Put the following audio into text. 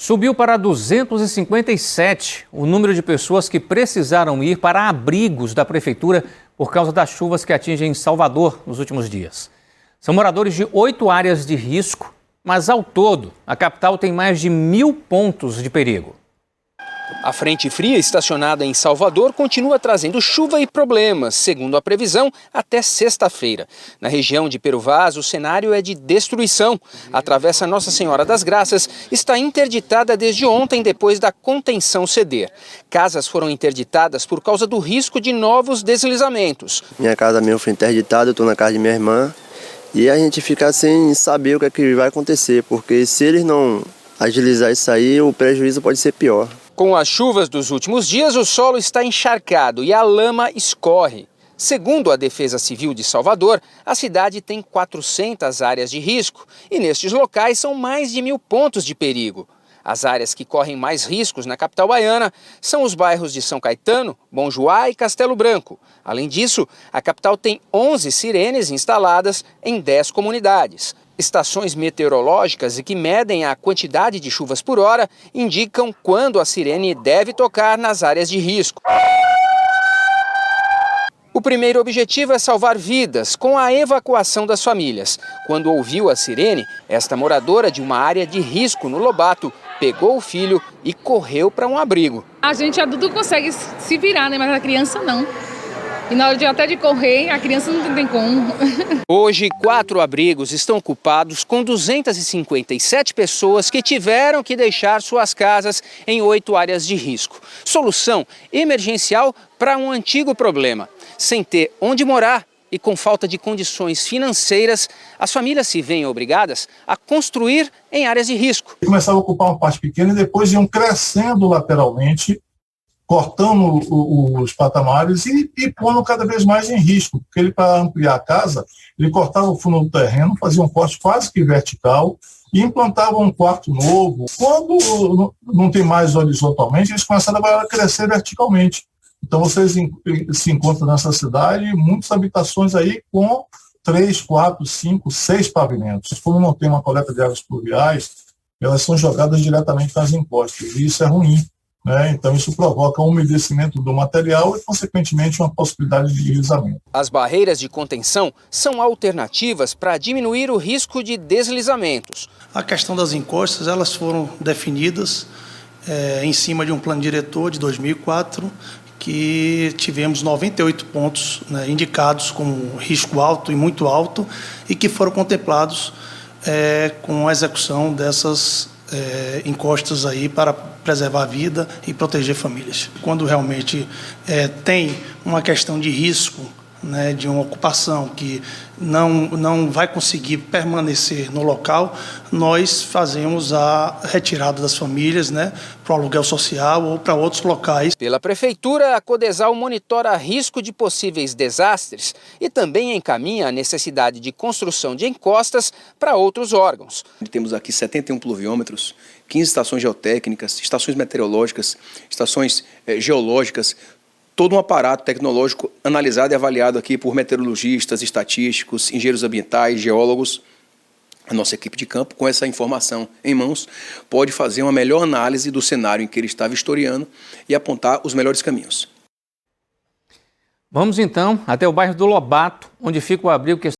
Subiu para 257 o número de pessoas que precisaram ir para abrigos da prefeitura por causa das chuvas que atingem Salvador nos últimos dias. São moradores de 8 áreas de risco, mas ao todo, a capital tem mais de 1.000 pontos de perigo. A frente fria estacionada em Salvador continua trazendo chuva e problemas, segundo a previsão, até sexta-feira. Na região de Peruvaz, o cenário é de destruição. A Travessa Nossa Senhora das Graças está interditada desde ontem, depois da contenção ceder. Casas foram interditadas por causa do risco de novos deslizamentos. Minha casa mesmo foi interditada, eu estou na casa de minha irmã. E a gente fica sem saber o que é que vai acontecer, porque se eles não agilizar isso aí, o prejuízo pode ser pior. Com as chuvas dos últimos dias, o solo está encharcado e a lama escorre. Segundo a Defesa Civil de Salvador, a cidade tem 400 áreas de risco e nestes locais são mais de 1.000 pontos de perigo. As áreas que correm mais riscos na capital baiana são os bairros de São Caetano, Bom Joá e Castelo Branco. Além disso, a capital tem 11 sirenes instaladas em 10 comunidades. Estações meteorológicas e que medem a quantidade de chuvas por hora indicam quando a sirene deve tocar nas áreas de risco. O primeiro objetivo é salvar vidas com a evacuação das famílias. Quando ouviu a sirene, esta moradora de uma área de risco no Lobato pegou o filho e correu para um abrigo. A gente adulto consegue se virar, né? Mas a criança não. E na hora de correr, a criança não tem como. Hoje, 4 abrigos estão ocupados com 257 pessoas que tiveram que deixar suas casas em 8 áreas de risco. Solução emergencial para um antigo problema. Sem ter onde morar e com falta de condições financeiras, as famílias se veem obrigadas a construir em áreas de risco. Começavam a ocupar uma parte pequena e depois iam crescendo lateralmente, cortando os patamares e pondo cada vez mais em risco, porque ele, para ampliar a casa, ele cortava o fundo do terreno, fazia um corte quase que vertical e implantava um quarto novo. Quando não tem mais horizontalmente, eles começaram a crescer verticalmente. Então vocês se encontram nessa cidade muitas habitações aí com 3, 4, 5, 6 pavimentos. Como não tem uma coleta de águas pluviais, elas são jogadas diretamente nas encostas, e isso é ruim. Então isso provoca um umedecimento do material e, consequentemente, uma possibilidade de deslizamento. As barreiras de contenção são alternativas para diminuir o risco de deslizamentos. A questão das encostas, elas foram definidas em cima de um plano diretor de 2004, que tivemos 98 pontos indicados como risco alto e muito alto e que foram contemplados com a execução dessas encostas aí para preservar a vida e proteger famílias. Quando realmente tem uma questão de risco, de uma ocupação que não vai conseguir permanecer no local, nós fazemos a retirada das famílias para o aluguel social ou para outros locais. Pela Prefeitura, a Codesal monitora risco de possíveis desastres e também encaminha a necessidade de construção de encostas para outros órgãos. Temos aqui 71 pluviômetros, 15 estações geotécnicas, estações meteorológicas, estações geológicas, todo um aparato tecnológico analisado e avaliado aqui por meteorologistas, estatísticos, engenheiros ambientais, geólogos. A nossa equipe de campo, com essa informação em mãos, pode fazer uma melhor análise do cenário em que ele está vistoriando e apontar os melhores caminhos. Vamos então até o bairro do Lobato, onde fica o abrigo que